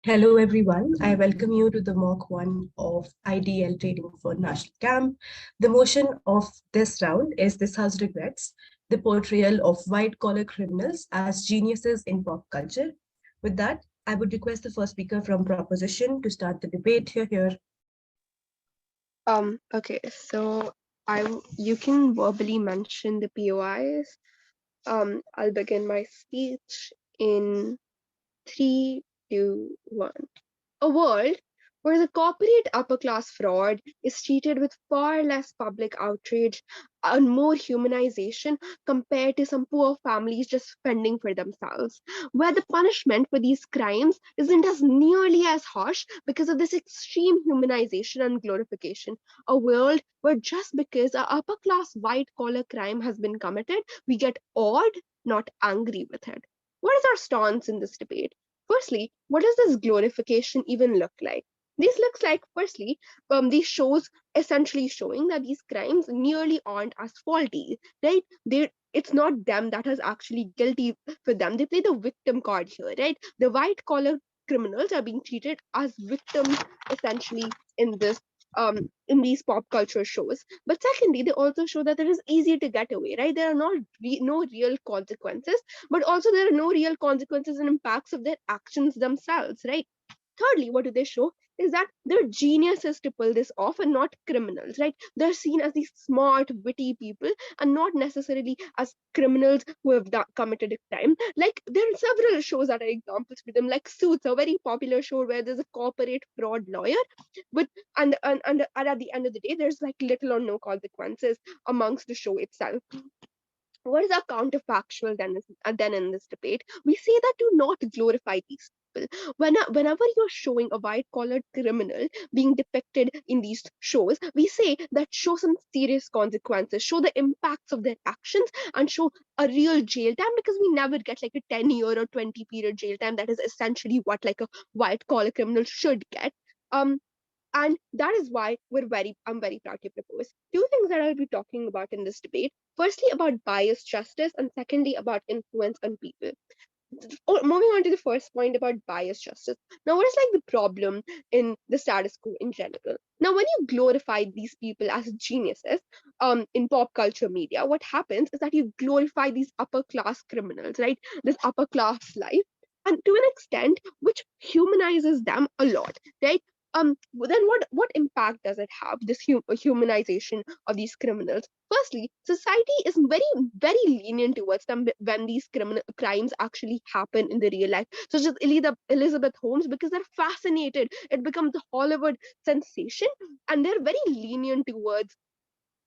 Hello everyone, I welcome you to the mock one of IDL Trading for National Camp. The motion of this round is This House Regrets, the portrayal of white-collar criminals as geniuses in pop culture. With that, I would request the first speaker from Proposition to start the debate here. Okay, so you can verbally mention the POIs. I'll begin my speech in three, two, one. A world where the corporate upper class fraud is treated with far less public outrage and more humanization compared to some poor families just fending for themselves, where the punishment for these crimes isn't as nearly as harsh because of this extreme humanization and glorification. A world where just because a upper class white collar crime has been committed, we get awed, not angry with it. What is our stance in this debate? Firstly, what does this glorification even look like? This looks like, firstly, these shows essentially showing that these crimes nearly aren't as faulty, right? It's not them that is actually guilty for them. They play the victim card here, right? The white collar criminals are being treated as victims essentially in this in these pop culture shows. But secondly, they also show that it is easy to get away, right? There are no real consequences, but also there are no real consequences and impacts of their actions themselves, right? Thirdly, what do they show is that they're geniuses to pull this off and not criminals, right? They're seen as these smart, witty people and not necessarily as criminals who have committed a crime. Like, there are several shows that are examples for them, like Suits, a very popular show where there's a corporate fraud lawyer, but and at the end of the day, there's like little or no consequences amongst the show itself. What is our counterfactual then in this debate? We say that do not glorify these people. Whenever you're showing a white collared criminal being depicted in these shows, we say that show some serious consequences, show the impacts of their actions, and show a real jail time, because we never get like a 10-year or 20 period jail time. That is essentially what like a white collar criminal should get. Um, and that is why I'm very proud to propose two things that I'll be talking about in this debate. Firstly, about biased justice, and secondly, about influence on people. Moving on to the first point about biased justice. Now, what is like the problem in the status quo in general? Now, when you glorify these people as geniuses in pop culture media, what happens is that you glorify these upper class criminals, right? This upper class life, and to an extent which humanizes them a lot, right? Then what impact does it have, this humanization of these criminals? Firstly, society is very lenient towards them when these criminal crimes actually happen in the real life, such as Elizabeth Holmes, because they're fascinated. It becomes a Hollywood sensation, and they're very lenient towards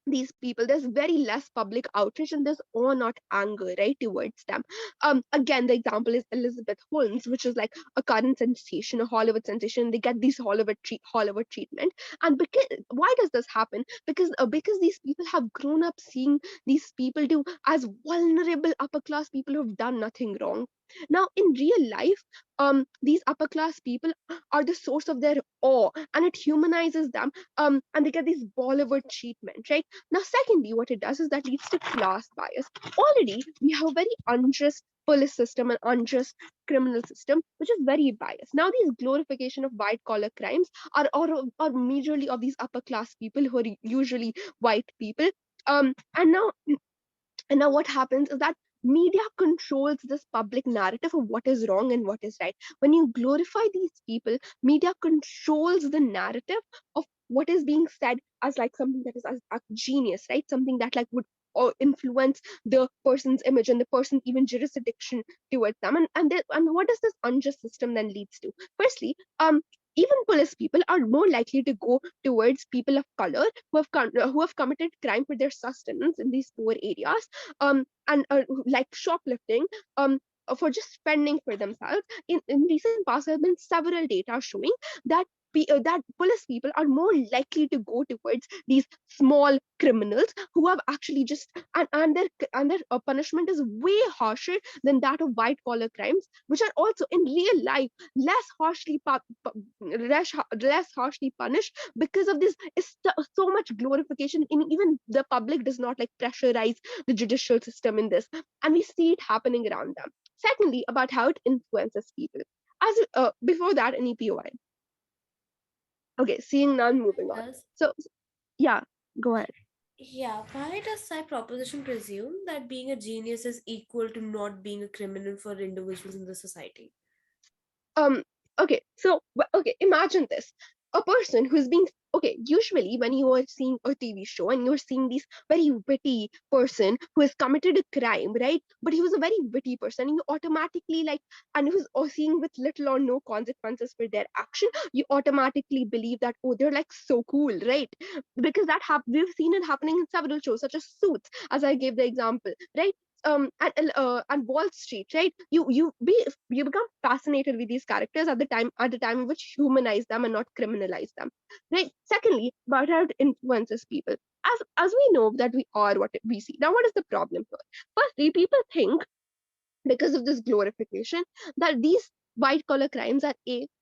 these people. There's very less public outrage, and there's all not anger, right, towards them. Again, the example is Elizabeth Holmes, which is like a current sensation, a Hollywood sensation. They get these Hollywood treatment. And because why does this happen? Because these people have grown up seeing these people do as vulnerable upper class people who've done nothing wrong. Now, in real life, these upper class people are the source of their awe, and it humanizes them, and they get this Bollywood treatment, right? Now, secondly, what it does is that leads to class bias. Already, we have a very unjust police system and unjust criminal system, which is very biased. Now, these glorification of white collar crimes are majorly of these upper class people who are usually white people. And now what happens is that media controls this public narrative of what is wrong and what is right. When you glorify these people, media controls the narrative of what is being said as like something that is as a genius, right? Something that like would influence the person's image and the person's even jurisdiction towards them. And what does this unjust system then leads to? Firstly, even police people are more likely to go towards people of color who have committed crime for their sustenance in these poor areas, and like shoplifting, for just spending for themselves. In recent past, there have been several data showing that that police people are more likely to go towards these small criminals who have actually just and their punishment is way harsher than that of white collar crimes, which are also in real life less less harshly punished because of this is so much glorification. In even the public does not like pressurize the judicial system in this, and we see it happening around them. Secondly, about how it influences people. As before that, any POI. Okay, seeing none, moving on. Does So yeah, go ahead. Yeah, why does that proposition presume that being a genius is equal to not being a criminal for individuals in the society? um okay, so okay, imagine this. A person who's being, okay, usually when you are seeing a TV show and you're seeing this very witty person who has committed a crime, right? But he was a very witty person, and you automatically like, and who's seeing with little or no consequences for their action, you automatically believe that, oh, they're like so cool, right? Because we've seen it happening in several shows such as Suits, as I gave the example, right? And Wall Street, right? You become fascinated with these characters at the time in which humanize them and not criminalize them, right? Secondly, about how it influences people. As we know that we are what we see. Now, what is the problem here? Firstly, people think because of this glorification that these white collar crimes are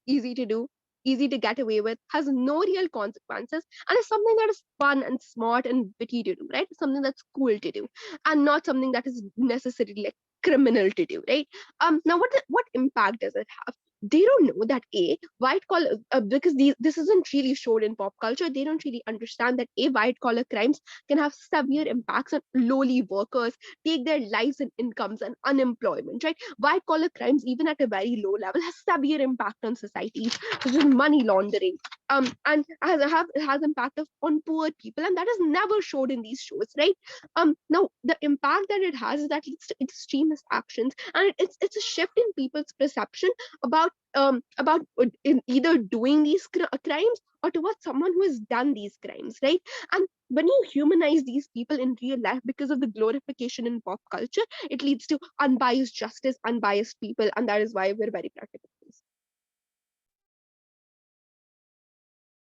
easy to do, easy to get away with, has no real consequences, and is something that is fun and smart and witty to do, right? Something that's cool to do, and not something that is necessarily like criminal to do, right? Now what impact does it have? They don't know that a white collar, because this isn't really showed in pop culture. They don't really understand that a white collar crimes can have severe impacts on lowly workers, take their lives and incomes and unemployment, right? White collar crimes, even at a very low level, has severe impact on societies, such as money laundering, and has impact on poor people, and that is never showed in these shows, right? Now the impact that it has is that leads to extremist actions, and it's a shift in people's perception about in either doing these crimes or towards someone who has done these crimes, right? And when you humanize these people in real life because of the glorification in pop culture, it leads to unbiased justice, unbiased people, and that is why we're very practical.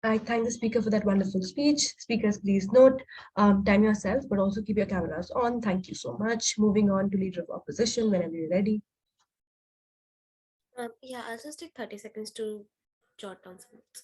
I thank the speaker for that wonderful speech. Speakers, please note, time yourself, but also keep your cameras on. Thank you so much. Moving on to Leader of Opposition, whenever you're ready. Yeah, I'll just take 30 seconds to jot down some notes.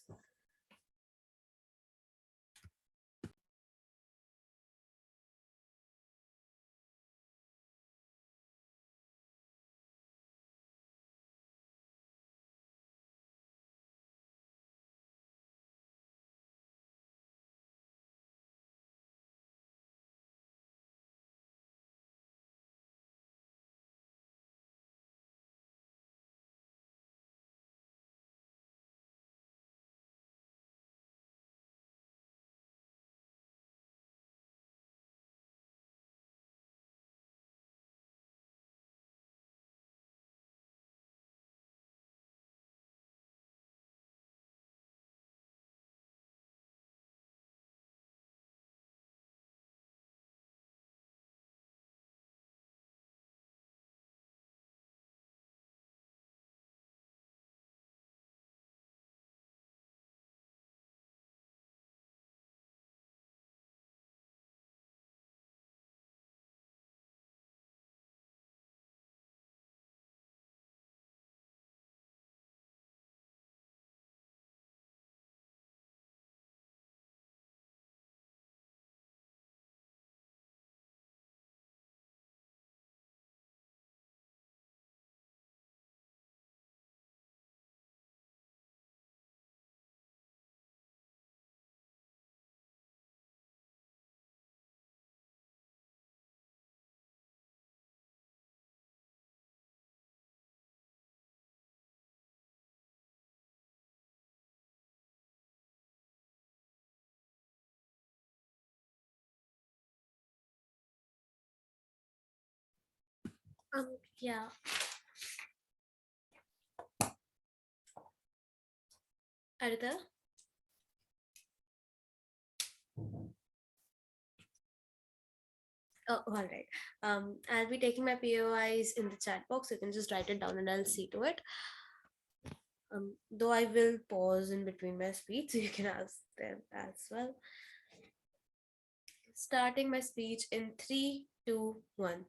Yeah. Arita? Oh, all right. I'll be taking my POIs in the chat box. You can just write it down and I'll see to it. Though I will pause in between my speech, so you can ask them as well. Starting my speech in 3, 2, 1.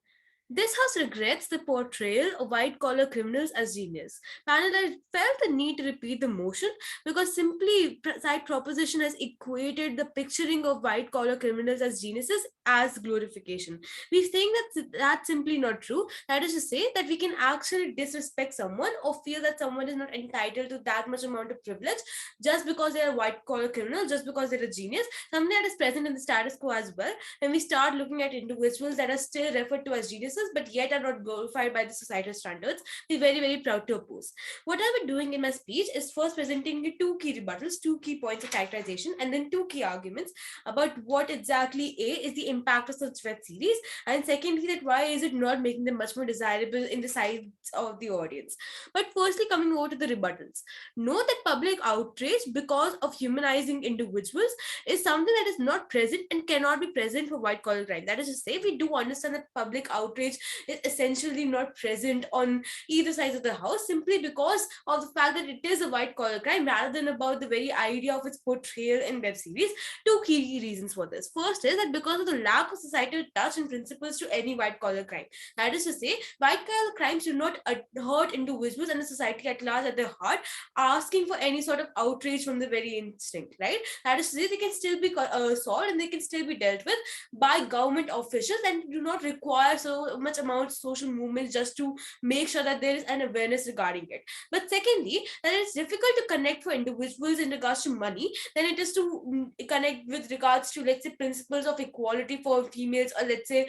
This house regrets the portrayal of white collar criminals as genius. Panel, I felt the need to repeat the motion because simply side proposition has equated the picturing of white collar criminals as geniuses as glorification. We think that's simply not true. That is to say that we can actually disrespect someone or feel that someone is not entitled to that much amount of privilege just because they are a white collar criminal, just because they're a genius. Something that is present in the status quo as well. When we start looking at individuals that are still referred to as geniuses but yet are not glorified by the societal standards, we're very, very proud to oppose. What I will doing in my speech is first presenting you two key rebuttals, two key points of characterization, and then two key arguments about what exactly A is the impact of such web series, and secondly, that why is it not making them much more desirable in the sights of the audience. But firstly, coming over to the rebuttals. Note that public outrage because of humanizing individuals is something that is not present and cannot be present for white collar crime. That is to say, we do understand that public outrage is essentially not present on either side of the house simply because of the fact that it is a white collar crime rather than about the very idea of its portrayal in web series. Two key reasons for this. First is that because of the lack of societal touch and principles to any white collar crime. That is to say, white collar crimes do not hurt individuals and the society at large at their heart, asking for any sort of outrage from the very instinct, right? That is to say, they can still be solved and they can still be dealt with by government officials and do not require so much amount of social movements just to make sure that there is an awareness regarding it. But secondly, that it's difficult to connect for individuals in regards to money than it is to connect with regards to, let's say, principles of equality for females, or let's say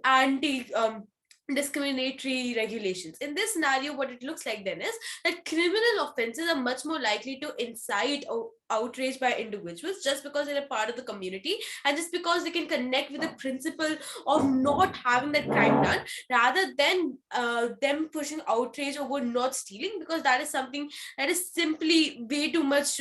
anti discriminatory regulations. In this scenario, what it looks like then is that criminal offenses are much more likely to incite outrage by individuals just because they're a part of the community and just because they can connect with the principle of not having that crime done, rather than them pushing outrage over not stealing, because that is something that is simply way too much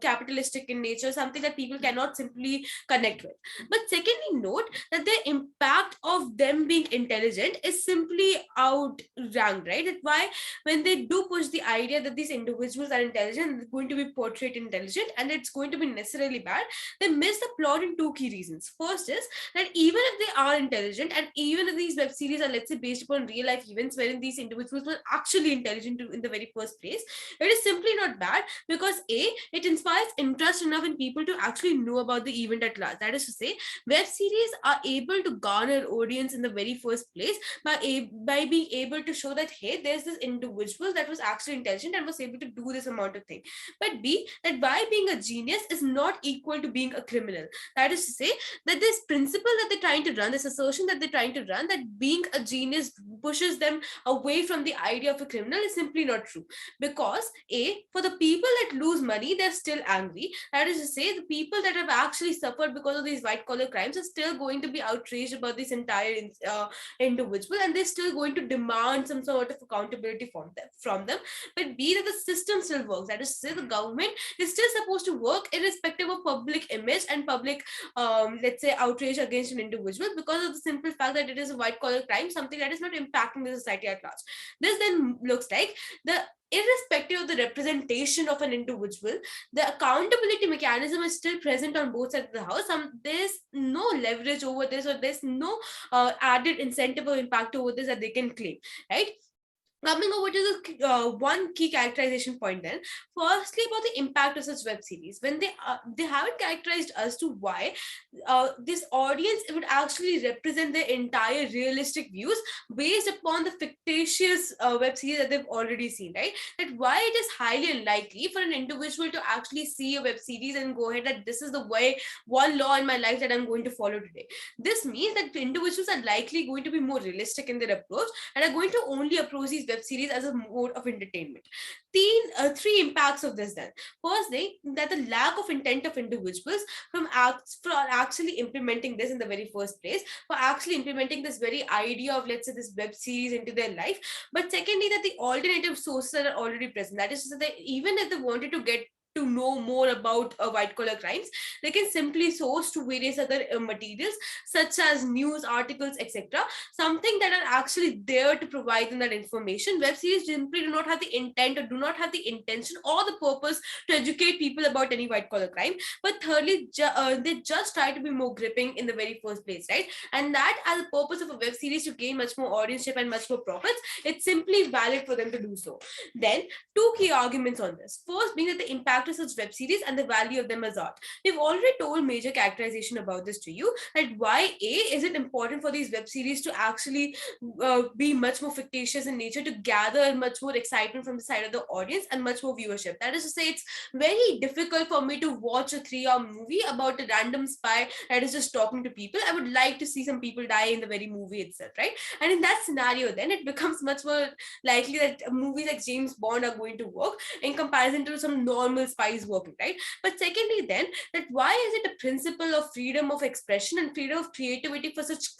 capitalistic in nature, something that people cannot simply connect with. But secondly, note that the impact of them being intelligent is simply outranked, right? That's why when they do push the idea that these individuals are intelligent, they're going to be portrayed intelligent, and it's going to be necessarily bad, they miss the plot in two key reasons. First is that even if they are intelligent, and even if these web series are, let's say, based upon real life events wherein these individuals were actually intelligent in the very first place, it is simply not bad because A, it inspires interest enough in people to actually know about the event at large. That is to say, web series are able to garner audience in the very first place by being able to show that, hey, there's this individual that was actually intelligent and was able to do this amount of thing. But B, that by being a genius is not equal to being a criminal. That is to say, that this principle that they're trying to run, this assertion that they're trying to run, that being a genius pushes them away from the idea of a criminal, is simply not true. Because A, for the people that lose money, they're still angry. That is to say, the people that have actually suffered because of these white collar crimes are still going to be outraged about this entire individual, and they're still going to demand some sort of accountability from them. But B, that the system still works. That is to say, the government is still supposed to work irrespective of public image and public, let's say, outrage against an individual, because of the simple fact that it is a white collar crime, something that is not impacting the society at large. This then looks like the irrespective of the representation of an individual, the accountability mechanism is still present on both sides of the house. There's no leverage over this, or there's no added incentive or impact over this that they can claim, right? Coming over to the one key characterization point then, firstly about the impact of such web series. When they haven't characterized as to why this audience would actually represent their entire realistic views based upon the fictitious web series that they've already seen, right? That why it is highly unlikely for an individual to actually see a web series and go ahead that this is the way, one law in my life that I'm going to follow today. This means that individuals are likely going to be more realistic in their approach and are going to only approach these web series as a mode of entertainment. Three impacts of this then. First thing, that the lack of intent of individuals for actually implementing this in the very first place, for actually implementing this very idea of, let's say, this web series into their life. But secondly, that the alternative sources are already present. That is to say that even if they wanted to get to know more about white collar crimes, they can simply source to various other materials such as news articles, etc., something that are actually there to provide them that information. Web series simply do not have the intent or do not have the intention or the purpose to educate people about any white collar crime, but thirdly, they just try to be more gripping in the very first place, right? And that, as a purpose of a web series to gain much more audienceship and much more profits, it's simply valid for them to do so. Then, two key arguments on this. First being that the impact of such web series and the value of them as art. We've already told major characterization about this to you, that why is it important for these web series to actually be much more fictitious in nature, to gather much more excitement from the side of the audience and much more viewership. That is to say, it's very difficult for me to watch a 3 hour movie about a random spy that is just talking to people. I would like to see some people die in the very movie itself, right? And in that scenario, then it becomes much more likely that movies like James Bond are going to work in comparison to some normal spies working, right? But secondly, then, that why is it a principle of freedom of expression and freedom of creativity for such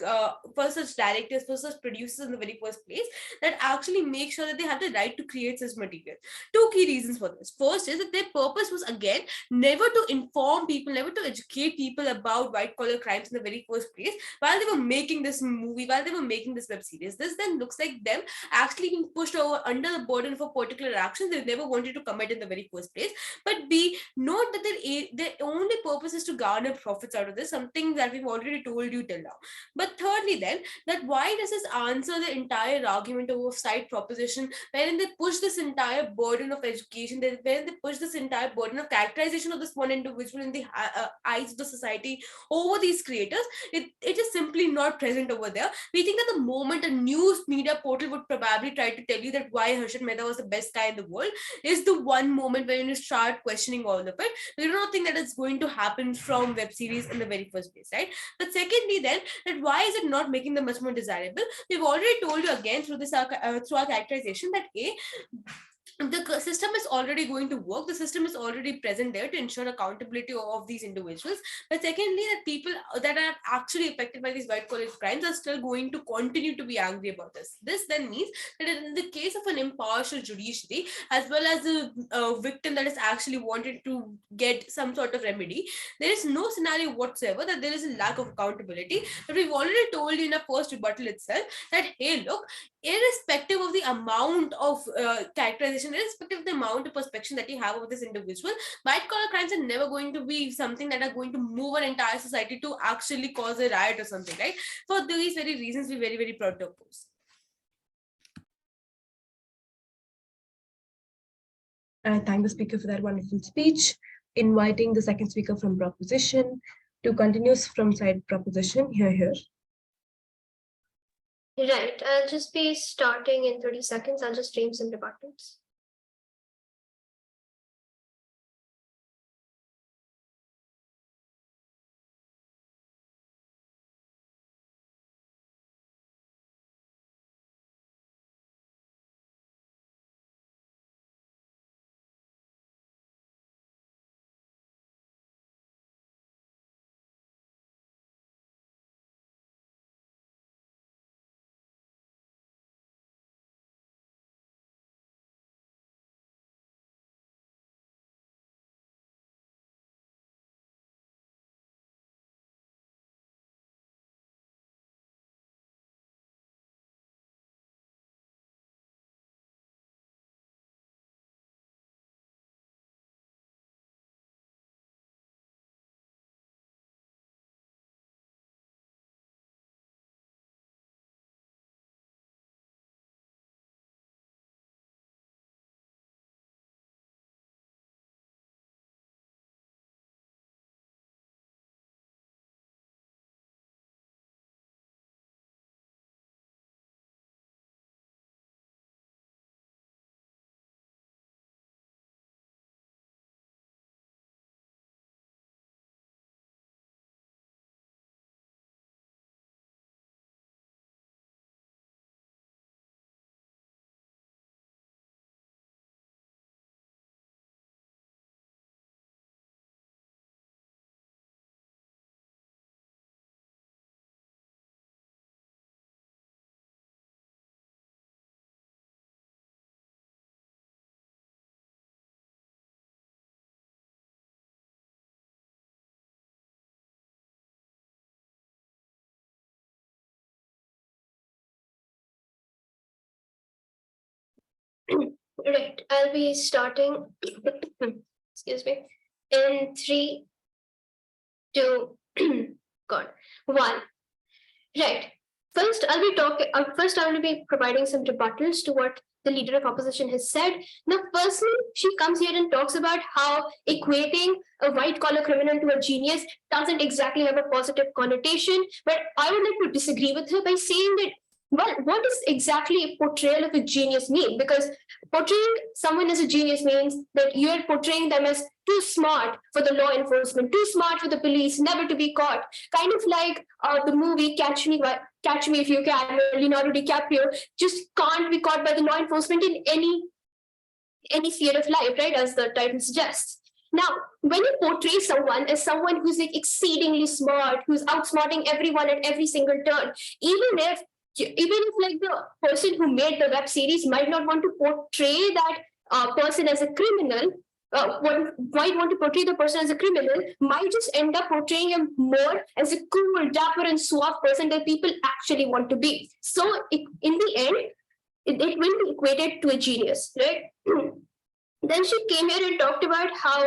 directors, for such producers in the very first place, that actually make sure that they have the right to create such material? Two key reasons for this. First is that their purpose was, again, never to inform people, never to educate people about white collar crimes in the very first place while they were making this movie, while they were making this web series. This then looks like them actually being pushed over under the burden of a particular action they never wanted to commit in the very first place. But B, note that their only purpose is to garner profits out of this, something that we've already told you till now. But thirdly, then, that why does this answer the entire argument of side proposition, wherein they push this entire burden of education, wherein they push this entire burden of characterization of this one individual in the eyes of the society over these creators? It is simply not present over there. We think that the moment a news media portal would probably try to tell you that why Harshit Mehta was the best guy in the world is the one moment when you start questioning all of it. We do not think that it's going to happen from web series in the very first place, right? But secondly, then, that why is it not making them much more desirable? We've already told you again through this through our characterization that the system is already going to work, the system is already present there to ensure accountability of these individuals. But secondly, that people that are actually affected by these white collar crimes are still going to continue to be angry about this then means that in the case of an impartial judiciary, as well as a victim that is actually wanted to get some sort of remedy, there is no scenario whatsoever that there is a lack of accountability. But we've already told you in our first rebuttal itself that, hey, look, irrespective of the amount of characterization, irrespective of the amount of perspective that you have of this individual, white collar crimes are never going to be something that are going to move an entire society to actually cause a riot or something, right? For these very reasons, we're very, very proud to oppose. I thank the speaker for that wonderful speech. Inviting the second speaker from proposition to continue from side proposition. Here. Right, I'll just be starting in 30 seconds. I'll just stream some departments. Right, I'll be starting, excuse me, in 3, 2, God, 1. Right. First, I'll be talking. First, I will be providing some rebuttals to what the leader of opposition has said. Now, firstly, she comes here and talks about how equating a white-collar criminal to a genius doesn't exactly have a positive connotation. But I would like to disagree with her by saying that, well, what does exactly a portrayal of a genius mean? Because portraying someone as a genius means that you're portraying them as too smart for the law enforcement, too smart for the police, never to be caught. Kind of like the movie Catch Me If You Can, where Leonardo DiCaprio just can't be caught by the law enforcement in any sphere of life, right? As the title suggests. Now, when you portray someone as someone who's like exceedingly smart, who's outsmarting everyone at every single turn, even if like the person who made the web series might not want to portray that person as a criminal, might want to portray the person as a criminal, might just end up portraying him more as a cool, dapper, and suave person that people actually want to be. So, in the end, it will be equated to a genius, right? Then she came here and talked about how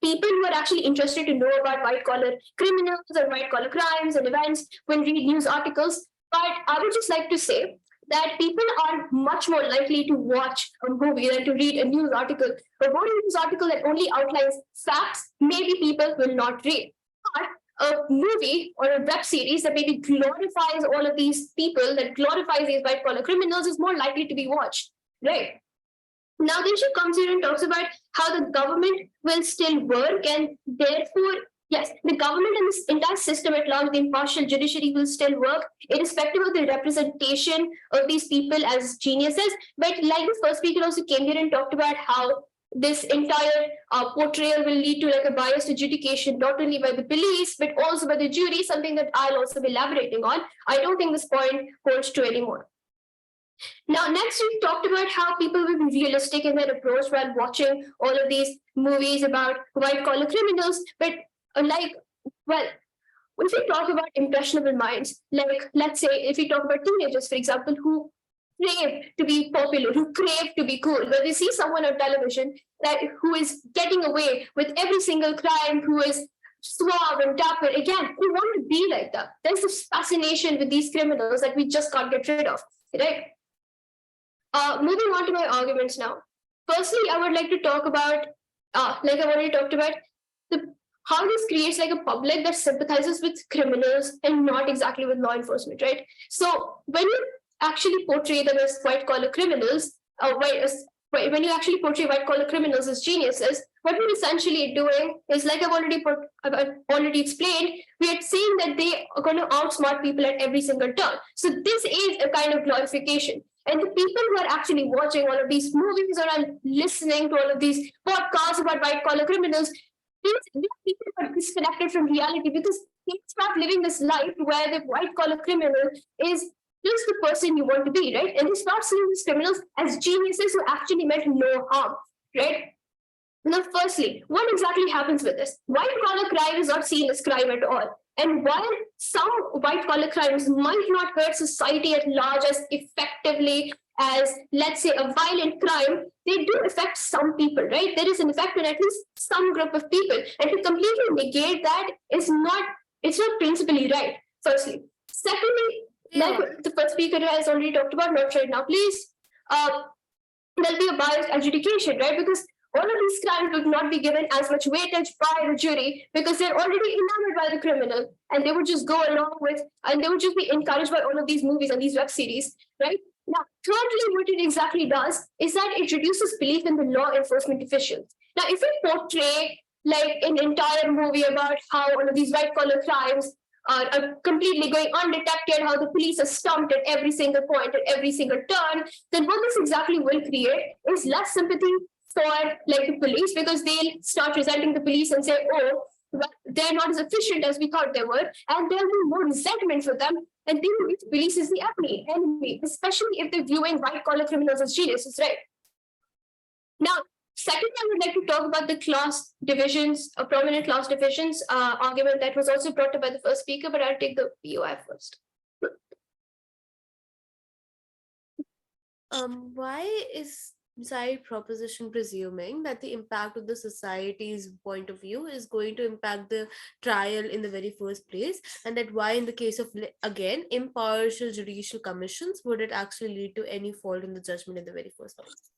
people who are actually interested to know about white collar criminals or white collar crimes and events will read news articles. But I would just like to say that people are much more likely to watch a movie than to read a news article. But what a news article that only outlines facts, maybe people will not read. But a movie or a web series that maybe glorifies all of these people, that glorifies these white collar criminals, is more likely to be watched, right? Now, then she comes here and talks about how the government will still work, and therefore, yes, the government and this entire system at large, the impartial judiciary, will still work, irrespective of the representation of these people as geniuses. But like the first speaker also came here and talked about how this entire portrayal will lead to like a biased adjudication, not only by the police but also by the jury, something that I'll also be elaborating on. I don't think this point holds true anymore. Now, next we talked about how people will be realistic in their approach while watching all of these movies about white collar criminals. But like, well, if we talk about impressionable minds, like let's say if we talk about teenagers, for example, who crave to be popular, who crave to be cool, where they see someone on television that who is getting away with every single crime, who is suave and dapper, again, we want to be like that. There's this fascination with these criminals that we just can't get rid of, right? Moving on to my arguments now. Firstly, I would like to talk about, like I've already talked about, how this creates like a public that sympathizes with criminals and not exactly with law enforcement, right? So when you actually portray them as white collar criminals, when you actually portray white collar criminals as geniuses, what we're essentially doing is, like I've already explained, we are saying that they are going to outsmart people at every single turn. So this is a kind of glorification. And the people who are actually watching all of these movies or are listening to all of these podcasts about white collar criminals, these people are disconnected from reality because they start living this life where the white collar criminal is just the person you want to be, right? And they start seeing these criminals as geniuses who actually meant no harm, right? Now, firstly, what exactly happens with this? White collar crime is not seen as crime at all. And while some white collar crimes might not hurt society at large as effectively as, let's say, a violent crime, they do affect some people, right? There is an effect on at least some group of people. And to completely negate that is not, it's not principally right, firstly. Secondly, like the first speaker has already talked about, not right now, please. There'll be a biased adjudication, right? Because all of these crimes would not be given as much weightage by the jury because they're already enamored by the criminal, and they would just go along with, and they would just be encouraged by all of these movies and these web series, right? Now, thirdly, what it exactly does is that it reduces belief in the law enforcement officials. Now, if we portray like an entire movie about how all of these white collar crimes are completely going undetected, how the police are stumped at every single point, at every single turn, then what this exactly will create is less sympathy for like the police, because they'll start resenting the police and say, oh, well, they're not as efficient as we thought they were, and there'll be more resentment for them, and they will the police is the enemy, especially if they're viewing white collar criminals as geniuses, right? Now, second, I would like to talk about the class divisions, prominent class divisions argument that was also brought up by the first speaker, but I'll take the POI first. Why is side proposition presuming that the impact of the society's point of view is going to impact the trial in the very first place, and that why in the case of again impartial judicial commissions would it actually lead to any fault in the judgment in the very first place.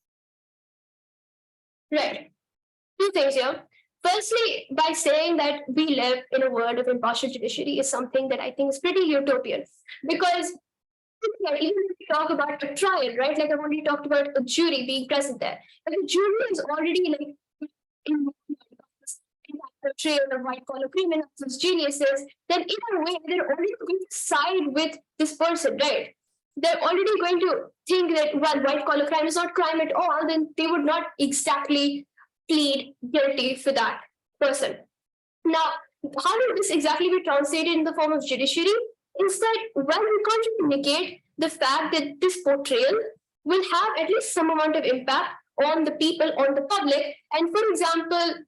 Right. Two things here. Firstly, by saying that we live in a world of impartial judiciary is something that I think is pretty utopian, because even if we talk about a trial, right? Like I've already talked about a jury being present there. If the jury is already like in that portrayal of white collar criminals as geniuses, then in a way they're already going to side with this person, right? They're already going to think that well, white collar crime is not crime at all, then they would not exactly plead guilty for that person. Now, how will this exactly be translated in the form of judiciary? Is that, well, we can't really negate the fact that this portrayal will have at least some amount of impact on the people, on the public. And for example,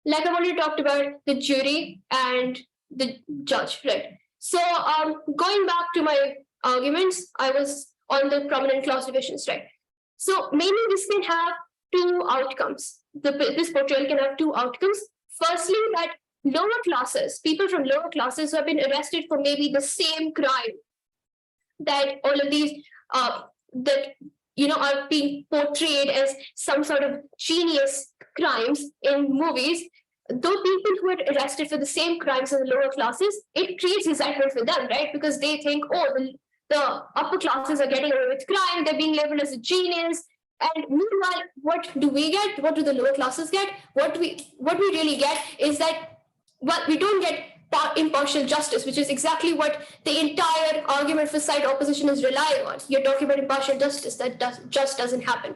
like I've already talked about the jury and the judge, right? So, going back to my arguments, I was on the prominent class divisions, right? So, mainly this can have two outcomes. This portrayal can have two outcomes. Firstly, that lower classes, people from lower classes who have been arrested for maybe the same crime that all of these that are being portrayed as some sort of genius crimes in movies, though people who are arrested for the same crimes in the lower classes, it creates excitement for them, right? Because they think, oh, the upper classes are getting away with crime, they're being labeled as a genius. And meanwhile, what do we get? What do the lower classes get? What we really get is that, well, we don't get impartial justice, which is exactly what the entire argument for side opposition is relying on. You're talking about impartial justice that just doesn't happen.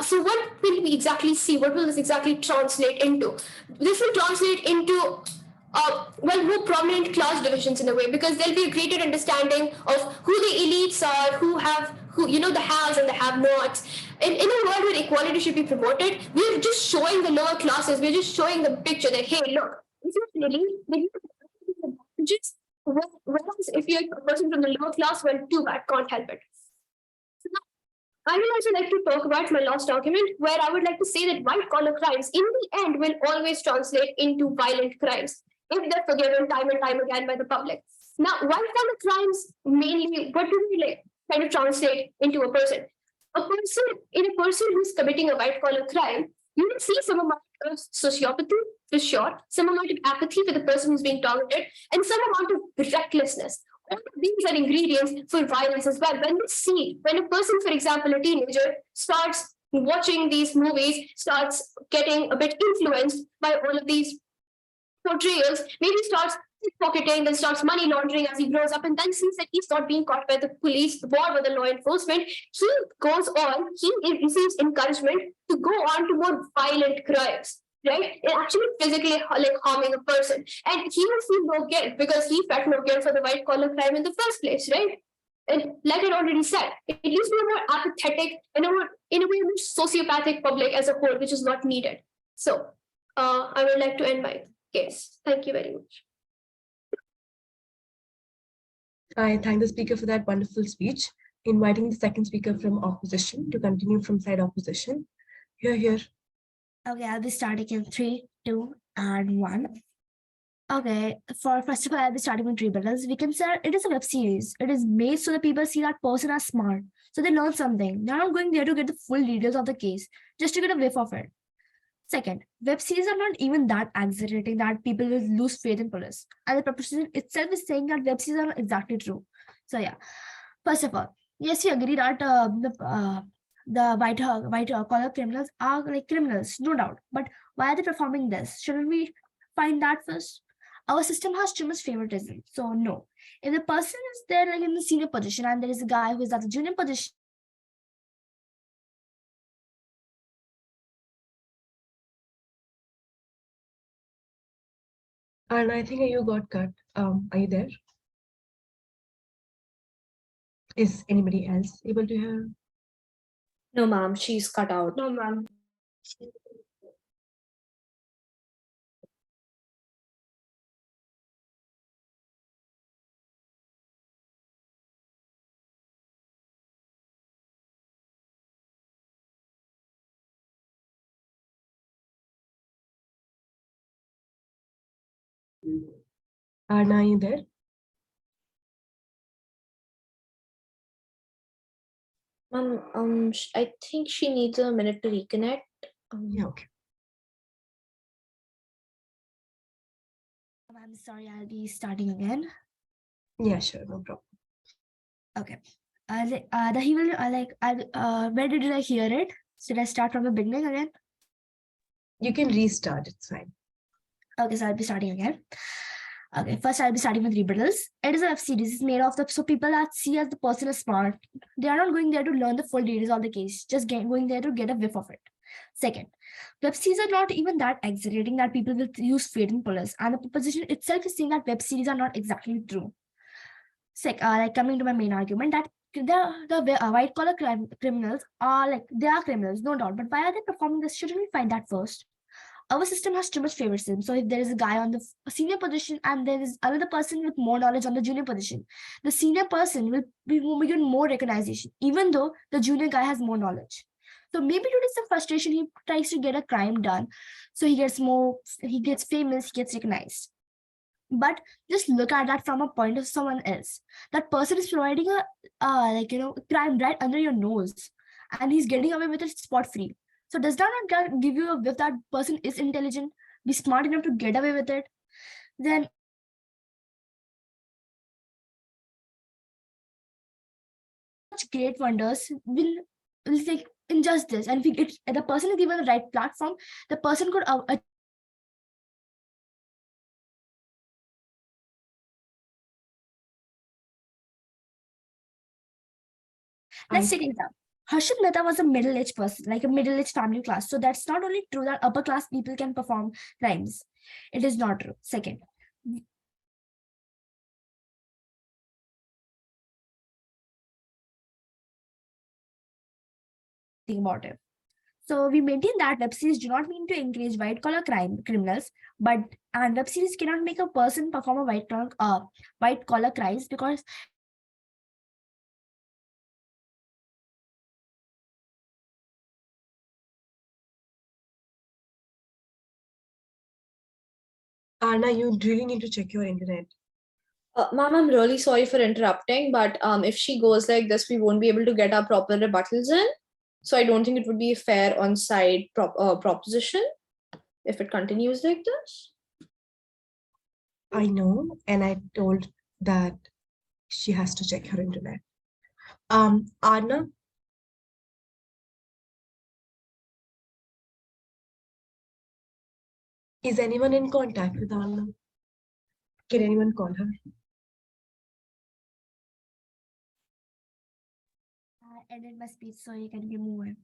So what will we exactly see? What will this exactly translate into? This will translate into well, more prominent class divisions in a way, because there'll be a greater understanding of who the elites are, who the haves and the have-nots. In a world where equality should be promoted, we're just showing the lower classes. We're just showing the picture that hey, look, if you're an elite, then you have advantages. Whereas if you're a person from the lower class, well, too bad, can't help it. So I would also like to talk about my last argument, where I would like to say that white collar crimes, in the end, will always translate into violent crimes if they're forgiven time and time again by the public. Now, white collar crimes mainly, what do we like kind of translate into a person? A person who's committing a white collar crime, you will see some amount of sociopathy for sure, some amount of apathy for the person who's being targeted, and some amount of recklessness. All of these are ingredients for violence as well. When a person, for example, a teenager, starts watching these movies, starts getting a bit influenced by all of these portrayals, maybe starts pickpocketing, then starts money laundering as he grows up, and then sees that he's not being caught by the police, the or by the law enforcement, he goes on, he receives encouragement to go on to more violent crimes. Right? It actually physically like harming a person. And he will feel no guilt because he felt no guilt for the white collar crime in the first place, right? And like I already said, it leads to a more apathetic and in a way more sociopathic public as a whole, which is not needed. So I would like to end my case. Thank you very much. I thank the speaker for that wonderful speech. Inviting the second speaker from opposition to continue from side opposition. Here. Okay, I'll be starting in 3, 2, and 1. Okay, first of all, I'll be starting with Rebels. We can say it is a web series. It is made so that people see that person as smart, so they learn something. They're not going there to get the full details of the case, just to get a whiff of it. Second, web series are not even that exaggerating that people will lose faith in police. And the proposition itself is saying that web series are not exactly true. So yeah, first of all, yes, we agree that the white collar criminals are like criminals, no doubt. But why are they performing this? Shouldn't we find that first? Our system has too much favoritism. So no. If the person is there like in the senior position and there is a guy who is at the junior position, And I think you got cut. Are you there? Is anybody else able to hear? No, ma'am, she's cut out. No, ma'am. Aarna, are you there? I think she needs a minute to reconnect. Yeah, okay. I'm sorry, I'll be starting again. Yeah, sure, no problem. Okay. The he will where did I hear it? Should I start from the beginning again? You can restart, it's fine. Okay, so I'll be starting again. Okay, first I'll be starting with rebuttals. It is a web series. It's made of the so people that see as the person is smart. They are not going there to learn the full details of the case, just going there to get a whiff of it. Second, web series are not even that exaggerating that people will use fate and pullers, and the proposition itself is saying that web series are not exactly true. Like coming to my main argument that the white collar criminals are like they are criminals, no doubt. But why are they performing this? Shouldn't we find that first? Our system has too much favoritism. So if there is a guy on the senior position and there is another person with more knowledge on the junior position, the senior person will be given more recognition, even though the junior guy has more knowledge. So maybe due to some frustration, he tries to get a crime done. So he gets famous, he gets recognized. But just look at that from a point of someone else. That person is providing a crime right under your nose, and he's getting away with it spot free. So does that not give you a if that person is intelligent, be smart enough to get away with it? Then such great wonders will take injustice, and if the person is given the right platform, the person could let's take an example. Harshit Mehta was a middle-aged person, like a middle-aged family class. So that's not only true that upper class people can perform crimes. It is not true. Second, think about it. So we maintain that web series do not mean to encourage white-collar criminals, and web series cannot make a person perform a white-collar crimes because Aarna, you really need to check your internet. Ma'am, I'm really sorry for interrupting, but if she goes like this, we won't be able to get our proper rebuttals in. So I don't think it would be a fair on-site proposition if it continues like this. I know, and I told that she has to check her internet. Aarna, is anyone in contact with Aarna? Can anyone call her? I ended my speech so you can be moving.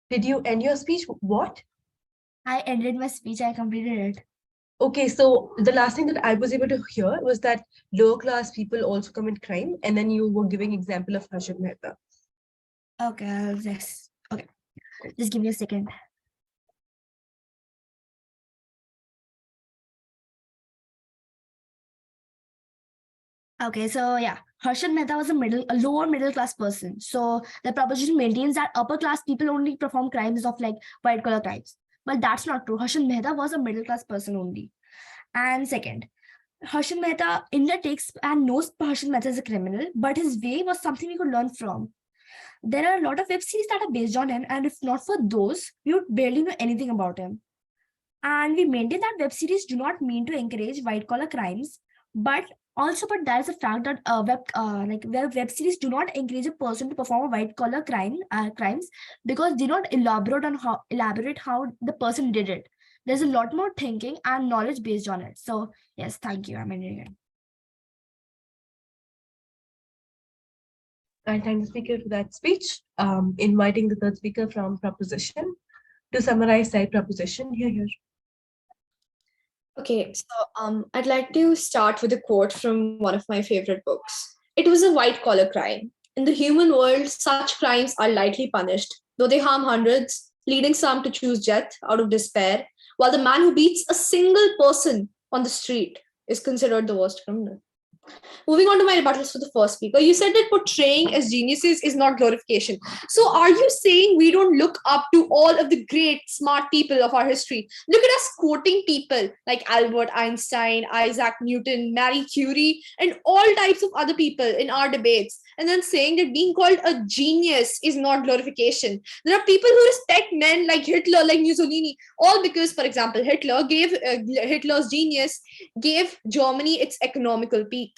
Did you end your speech? What? I ended my speech. I completed it. Okay, so the last thing that I was able to hear was that lower class people also commit crime, and then you were giving example of Harshit Mehta. Okay, I'll just okay. Just give me a second. Okay, so yeah, Harshit Mehta was a lower middle class person. So the proposition maintains that upper class people only perform crimes of like white collar crimes. But that's not true. Harshit Mehta was a middle class person only. And second, Harshit Mehta, India takes and knows Harshit Mehta is a criminal, but his way was something we could learn from. There are a lot of web series that are based on him, and if not for those, we would barely know anything about him. And we maintain that web series do not mean to encourage white collar crimes, but that is a fact that web series do not encourage a person to perform a white collar crimes because they don't elaborate how the person did it. There's a lot more thinking and knowledge based on it. So yes, thank you. I'm ending it. I thank the speaker for that speech. Inviting the third speaker from proposition to summarize side proposition. Here. Okay, so I'd like to start with a quote from one of my favorite books. It was a white collar crime. In the human world, such crimes are lightly punished, though they harm hundreds, leading some to choose death out of despair, while the man who beats a single person on the street is considered the worst criminal. Moving on to my rebuttals for the first speaker, you said that portraying as geniuses is not glorification. So are you saying we don't look up to all of the great, smart people of our history? Look at us quoting people like Albert Einstein, Isaac Newton, Marie Curie, and all types of other people in our debates, and then saying that being called a genius is not glorification. There are people who respect men like Hitler, like Mussolini, all because, for example, Hitler's genius gave Germany its economical peak.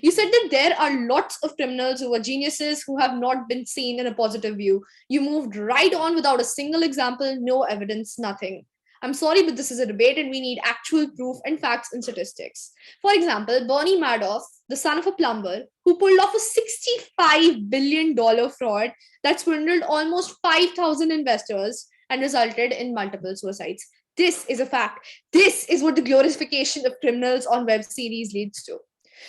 You said that there are lots of criminals who are geniuses who have not been seen in a positive view. You moved right on without a single example, no evidence, nothing. I'm sorry, but this is a debate and we need actual proof and facts and statistics. For example, Bernie Madoff, the son of a plumber, who pulled off a $65 billion fraud that swindled almost 5,000 investors and resulted in multiple suicides. This is a fact. This is what the glorification of criminals on web series leads to.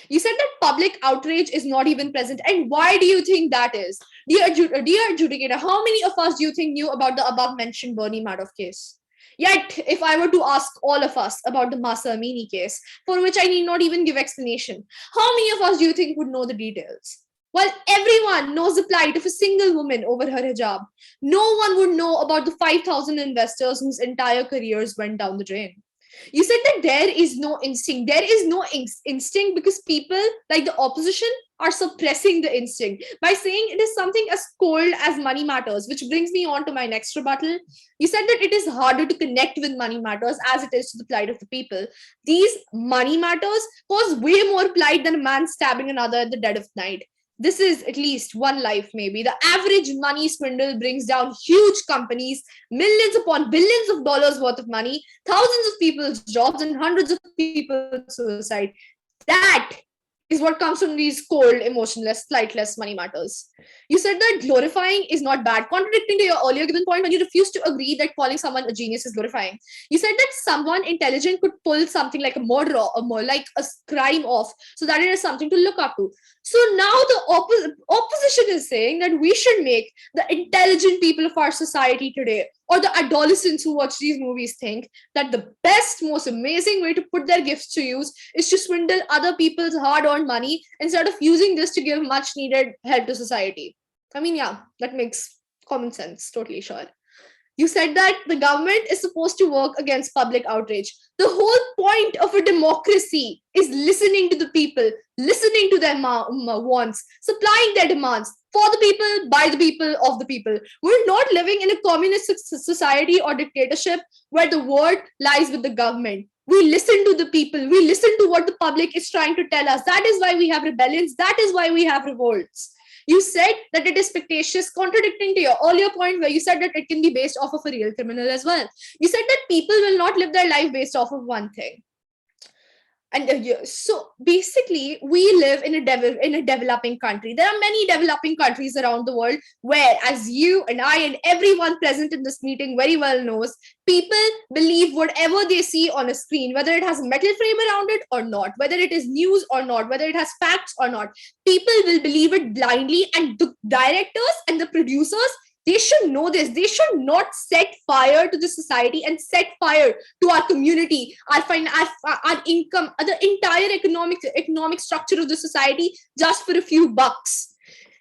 You said that public outrage is not even present. And why do you think that is? Dear adjudicator, how many of us do you think knew about the above mentioned Bernie Madoff case? Yet, if I were to ask all of us about the Masa Amini case, for which I need not even give explanation, how many of us do you think would know the details? While everyone knows the plight of a single woman over her hijab, no one would know about the 5,000 investors whose entire careers went down the drain. You said that there is no instinct. There is no instinct because people like the opposition are suppressing the instinct by saying it is something as cold as money matters, which brings me on to my next rebuttal. You said that it is harder to connect with money matters as it is to the plight of the people. These money matters cause way more plight than a man stabbing another at the dead of night. This is at least one life, maybe. The average money swindle brings down huge companies, millions upon billions of dollars worth of money, thousands of people's jobs, and hundreds of people's suicide. That is what comes from these cold, emotionless, flightless money matters. You said that glorifying is not bad, contradicting to your earlier given point when you refused to agree that calling someone a genius is glorifying. You said that someone intelligent could pull something like a murder or more like a crime off so that it is something to look up to. So now the opposition is saying that we should make the intelligent people of our society today, or the adolescents who watch these movies, think that the best, most amazing way to put their gifts to use is to swindle other people's hard-earned money instead of using this to give much needed help to society. I mean, yeah, that makes common sense, totally sure. You said that the government is supposed to work against public outrage. The whole point of a democracy is listening to the people, listening to their wants, supplying their demands for the people, by the people, of the people. We're not living in a communist society or dictatorship where the word lies with the government. We listen to the people. We listen to what the public is trying to tell us. That is why we have rebellions. That is why we have revolts. You said that it is fictitious, contradicting to your earlier point where you said that it can be based off of a real criminal as well. You said that people will not live their life based off of one thing. And so basically, we live in a developing country. There are many developing countries around the world where, as you and I and everyone present in this meeting very well knows, people believe whatever they see on a screen, whether it has a metal frame around it or not, whether it is news or not, whether it has facts or not. People will believe it blindly, and the directors and the producers, they should know this. They should not set fire to the society and set fire to our community, our income, the entire economic structure of the society just for a few bucks.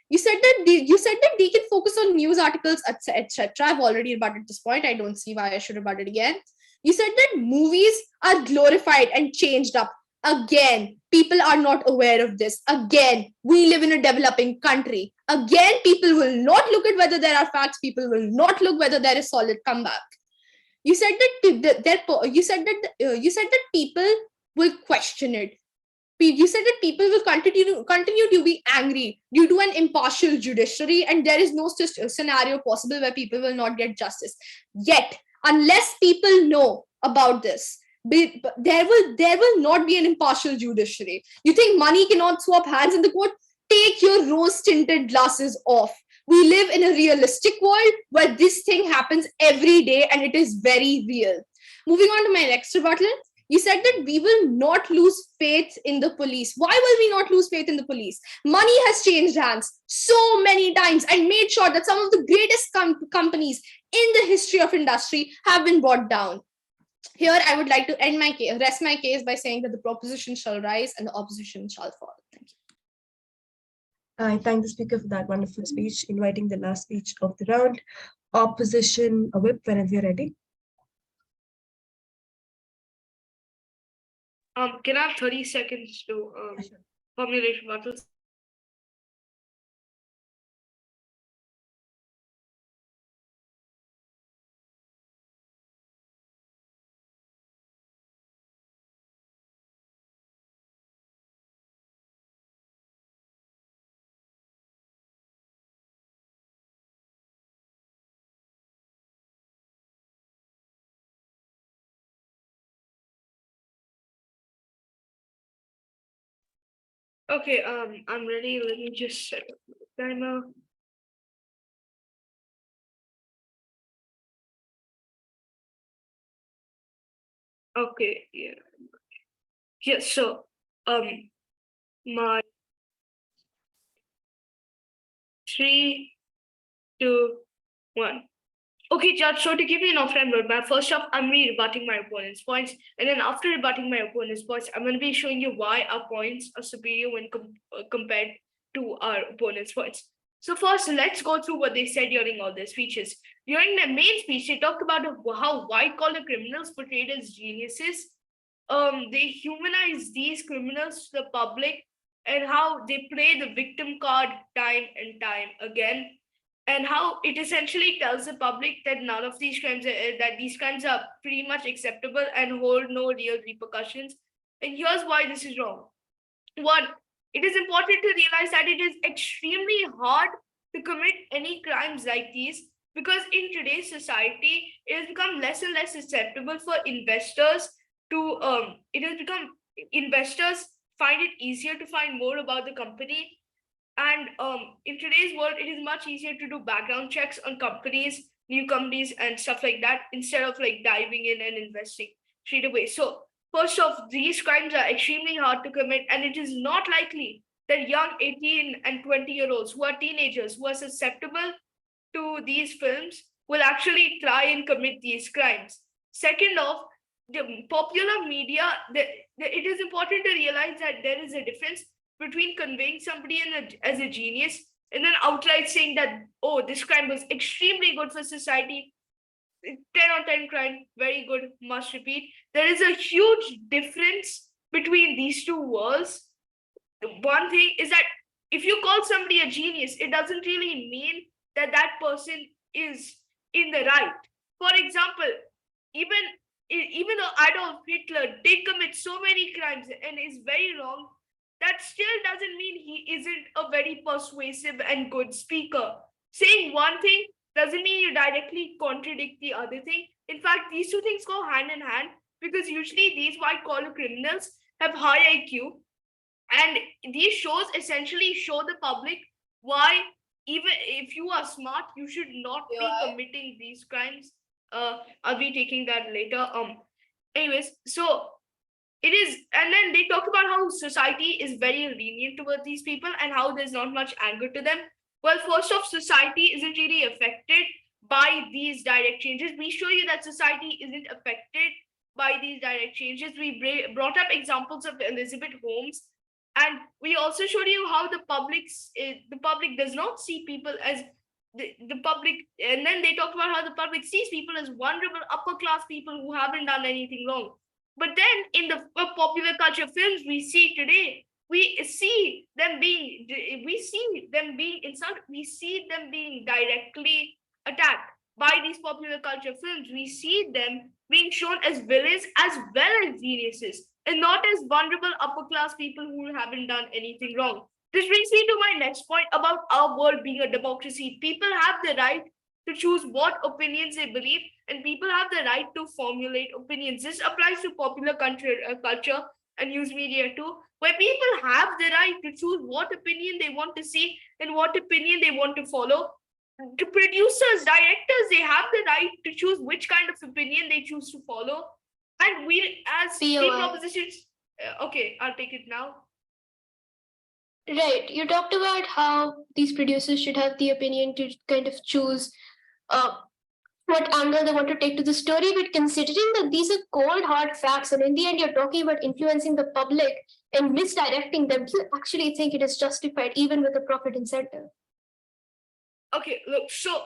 You said that they can focus on news articles, etc. I've already rebutted this point. I don't see why I should rebut it again. You said that movies are glorified and changed up. Again, people are not aware of this. Again, we live in a developing country. Again, people will not look at whether there are facts. People will not look whether there is solid comeback. You said that people will question it. You said that people will continue to be angry due to an impartial judiciary, and there is no scenario possible where people will not get justice. Yet, unless people know about this, there will not be an impartial judiciary. You think money cannot swap hands in the court? Take your rose-tinted glasses off. We live in a realistic world where this thing happens every day and it is very real. Moving on to my next rebuttal. You said that we will not lose faith in the police. Why will we not lose faith in the police? Money has changed hands so many times and made sure that some of the greatest companies in the history of industry have been brought down. Here, I would like to rest my case by saying that the proposition shall rise and the opposition shall fall. I thank the speaker for that wonderful speech, inviting the last speech of the round. Opposition, a whip whenever you're ready. Can I have 30 seconds to formulate rebuttals? Okay, I'm ready. Let me just set up the timer. Okay, yeah. Yeah, so my 3, 2, 1. Okay, Judge, so to give you an off-time roadmap, first off, I'm rebutting my opponent's points. And then after rebutting my opponent's points, I'm going to be showing you why our points are superior when compared to our opponent's points. So first, let's go through what they said during all their speeches. During their main speech, they talked about how white-collar criminals portrayed as geniuses. They humanize these criminals to the public and how they play the victim card time and time again, and how it essentially tells the public that none of these crimes that these crimes are pretty much acceptable and hold no real repercussions. And here's why this is wrong. One, it is important to realize that it is extremely hard to commit any crimes like these, because in today's society it has become less and less acceptable for investors to it has become investors find it easier to find more about the company. And in today's world, it is much easier to do background checks on companies, new companies, and stuff like that, instead of like diving in and investing straight away. So, first off, these crimes are extremely hard to commit, and it is not likely that young 18 and 20-year-olds who are teenagers who are susceptible to these films will actually try and commit these crimes. Second off, the popular media, it is important to realize that there is a difference between conveying somebody as a genius and then outright saying that, oh, this crime was extremely good for society, 10 on 10 crime, very good, must repeat. There is a huge difference between these two worlds. One thing is that if you call somebody a genius, it doesn't really mean that that person is in the right. For example, even though Adolf Hitler did commit so many crimes and is very wrong, that still doesn't mean he isn't a very persuasive and good speaker. Saying one thing doesn't mean you directly contradict the other thing. In fact, these two things go hand in hand, because usually these white collar criminals have high IQ, and these shows essentially show the public why, even if you are smart, you should not be committing these crimes. I'll be taking that later. Anyways, so it is, and then they talk about how society is very lenient towards these people and how there's not much anger to them. Well, first off, society isn't really affected by these direct changes. We show you that society isn't affected by these direct changes. We brought up examples of Elizabeth Holmes, and we also showed you how the public does not see people as the public, and then they talked about how the public sees people as vulnerable upper class people who haven't done anything wrong. But then in the popular culture films we see today, we see them being insulted, we see them being directly attacked. By these popular culture films, we see them being shown as villains as well as geniuses, and not as vulnerable upper class people who haven't done anything wrong. This brings me to my next point about our world being a democracy. People have the right to choose what opinions they believe, and people have the right to formulate opinions. This applies to popular culture and news media too, where people have the right to choose what opinion they want to see and what opinion they want to follow. The producers, directors, they have the right to choose which kind of opinion they choose to follow. And we, as the propositions, okay, I'll take it now. Right. You talked about how these producers should have the opinion to kind of choose what angle they want to take to the story, but considering that these are cold hard facts, and in the end you're talking about influencing the public and misdirecting them, do you actually think it is justified even with a profit incentive? Okay, look, so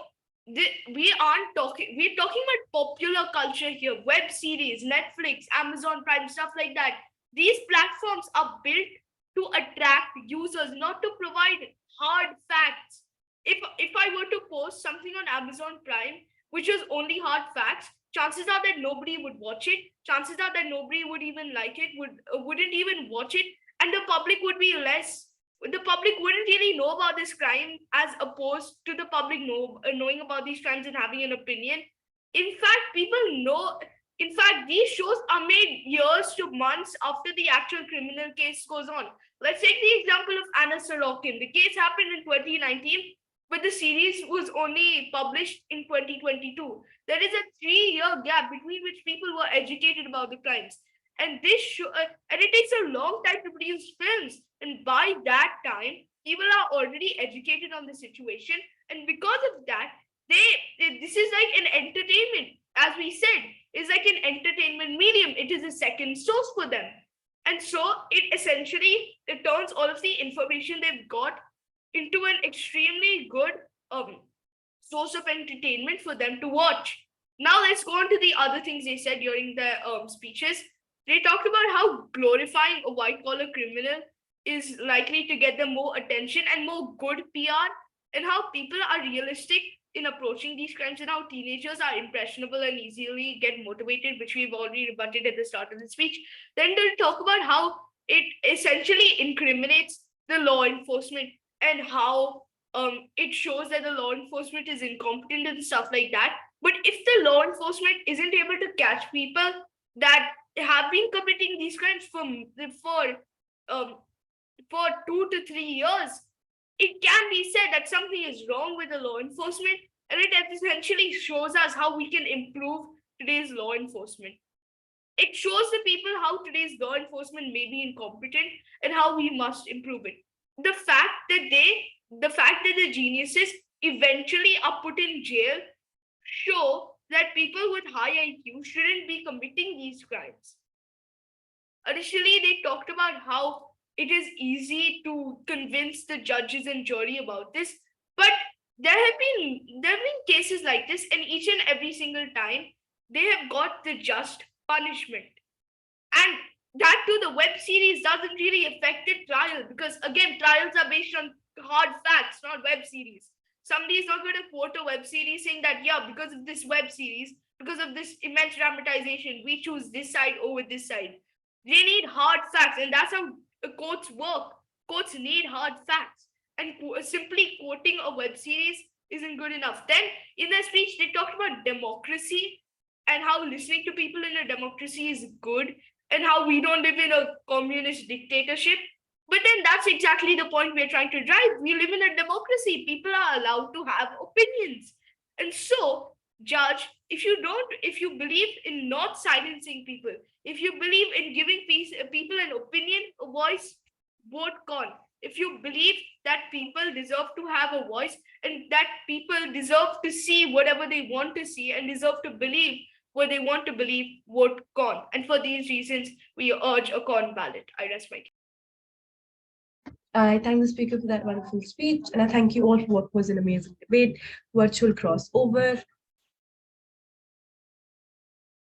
we're talking about popular culture here, web series, Netflix, Amazon Prime, stuff like that. These platforms are built to attract users, not to provide hard facts. If I were to post something on Amazon Prime, which was only hard facts, chances are that nobody would watch it. Chances are that nobody would even like it, wouldn't even watch it, and the public would be less. The public wouldn't really know about this crime as opposed to the public knowing about these crimes and having an opinion. In fact, people know. In fact, these shows are made years to months after the actual criminal case goes on. Let's take the example of Anna Sorokin. The case happened in 2019, but the series was only published in 2022. There is a 3-year gap between which people were educated about the crimes. And this show, and it takes a long time to produce films. And by that time, people are already educated on the situation. And because of that, this is like an entertainment, as we said, is like an entertainment medium. It is a second source for them. And so it turns all of the information they've got into an extremely good source of entertainment for them to watch. Now let's go on to the other things they said during their speeches. They talked about how glorifying a white-collar criminal is likely to get them more attention and more good PR, and how people are realistic in approaching these crimes, and how teenagers are impressionable and easily get motivated, which we've already rebutted at the start of the speech. Then they talk about how it essentially incriminates the law enforcement and how it shows that the law enforcement is incompetent and stuff like that. But if the law enforcement isn't able to catch people that have been committing these crimes for 2 to 3 years, it can be said that something is wrong with the law enforcement, and it essentially shows us how we can improve today's law enforcement. It shows the people how today's law enforcement may be incompetent and how we must improve it. The fact that the geniuses eventually are put in jail show that people with high IQ shouldn't be committing these crimes. Additionally, they talked about how it is easy to convince the judges and jury about this, but there have been cases like this, and each and every single time they have got the just punishment. And that too, the web series doesn't really affect the trial, because again, trials are based on hard facts, not web series. Somebody is not going to quote a web series saying that, yeah, because of this web series, because of this immense dramatization, we choose this side over this side. They need hard facts, and that's how courts work. Courts need hard facts, and simply quoting a web series isn't good enough. Then in their speech, they talked about democracy and how listening to people in a democracy is good, and how we don't live in a communist dictatorship. But then that's exactly the point we're trying to drive. We live in a democracy. People are allowed to have opinions. And so, judge, if you believe in not silencing people, if you believe in giving people an opinion, a voice, vote con. If you believe that people deserve to have a voice, and that people deserve to see whatever they want to see and deserve to believe what they want to believe, vote con. And for these reasons, we urge a con ballot. I rest my case. I thank the speaker for that wonderful speech, and I thank you all for what was an amazing debate, virtual crossover,